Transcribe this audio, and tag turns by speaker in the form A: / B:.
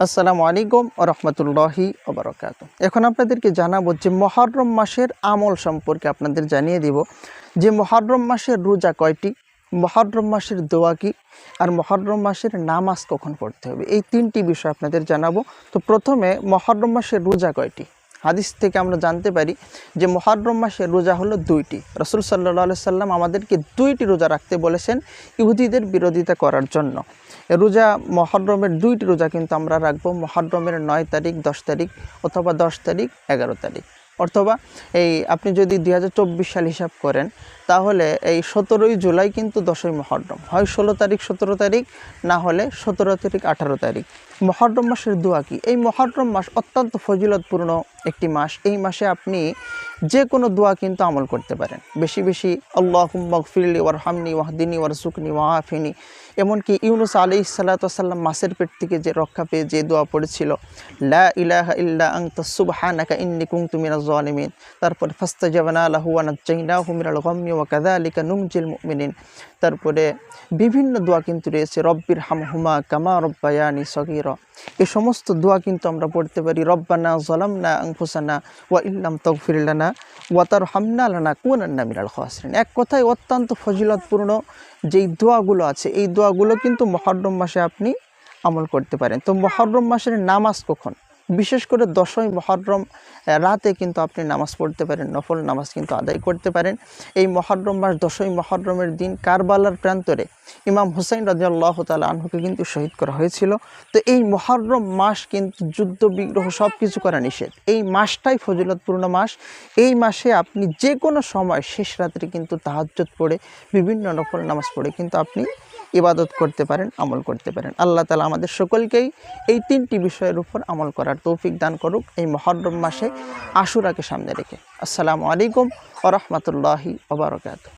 A: আসসালামু আলাইকুম ওয়া রাহমাতুল্লাহি ওয়া বারাকাতুহু। এখন আপনাদেরকে জানাবো যে মুহররম মাসের আমল সম্পর্কে আপনাদের জানিয়ে দিব যে মুহররম মাসের রোজা কয়টি, মুহররম মাসের দোয়া কী, আর মুহররম মাসের নামাজ কখন পড়তে হবে, এই তিনটি বিষয় আপনাদের জানাবো। তো প্রথমে মুহররম মাসের রোজা কয়টি? হাদিস থেকে আমরা জানতে পারি যে মুহররম মাসের রোজা হলো দুইটি। রাসূল সাল্লাল্লাহু আলাইহি সাল্লাম আমাদেরকে দুইটি রোজা রাখতে বলেছেন ইহুদিদের বিরোধিতা করার জন্য। রোজা মুহররমের দুইটি রোজা কিন্তু আমরা রাখবো, মুহররমের 9 তারিখ, 10 তারিখ, অথবা 10 তারিখ, 11 তারিখ, অথবা এই আপনি যদি 2024 সাল হিসাব করেন তাহলে এই 17ই জুলাই কিন্তু 10ই মুহররম, হয় 16 তারিখ 17 তারিখ, না হলে 17 তারিখ 18 তারিখ। মুহররম মাসের দোয়া কি? এই মুহররম মাস অত্যন্ত ফজিলতপূর্ণ একটি মাস। এই মাসে আপনি যে কোনো দোয়া কিন্তু আমল করতে পারেন। বেশি বেশি আল্লাহুম্মা গফিরলি ওয়ারহামনি ওয়াহদিনি ওয়ারযুকনি ওয়াআফিনি, এমনকি ইউনুস আলাইহিস সালাতু ওয়াস সালাম মাছের পেট থেকে যে রক্ষা পেয়ে যে দোয়া পড়েছিল, লা ইলাহা ইল্লা আনতা সুবহানাকা ইন্নী কুনতু মিনাজ জালিমিন, তারপরে ফাস্তাজাবনা লাহু ওয়া নাজ্জাইনাহু মিনাল গাম্মি ওয়া কাযালিকা নুনজিল মুমিনিন। তারপরে বিভিন্ন দোয়া কিন্তু রয়েছে, রব্বির হামহুমা কামা রব্বায়ানি সগীরা। এই সমস্ত দোয়া কিন্তু আমরা পড়তে পারি। রব্বানা যালামনা আনফুসানা ওয়া ইল্লাম তাগফির লানা ওয়া তারহামনা লানাকুনান্না মিনাল খাসিরিন। এক কথায় অত্যন্ত ফজিলতপূর্ণ যেই দোয়াগুলো আছে, এই দোয়াগুলো কিন্তু মুহররম মাসে আপনি আমল করতে পারেন। তো মুহররম মাসের নামাজ কখন? বিশেষ করে 10ই মুহররম রাতে কিন্তু আপনি নামাজ পড়তে পারেন, নফল নামাজ কিন্তু আদায় করতে পারেন। এই মুহররম মাস 10ই মুহররমের দিন কারবালার প্রান্তরে ইমাম হুসাইন রাদিয়াল্লাহু তাআলা আনহুকে কিন্তু শহীদ করা হয়েছিল। তো এই মুহররম মাস কিন্তু যুদ্ধ বিগ্রহ সব কিছু করা নিষেধ। এই মাসটাই ফজিলতপূর্ণ মাস। এই মাসে আপনি যে কোনো সময় শেষ রাত্রে কিন্তু তাহাজ্জুদ পড়ে, বিভিন্ন নফল নামাজ পড়ে কিন্তু আপনি ইবাদত করতে পারেন, আমল করতে পারেন। আল্লাহ তাআলা আমাদের সকলকেই এই তিনটি বিষয়ের উপর আমল করার তৌফিক দান করুক এই মুহররম মাসে আশুরাকে সামনে রেখে। আসসালামু আলাইকুম ওয়া রাহমাতুল্লাহি ওয়া বারাকাতুহু।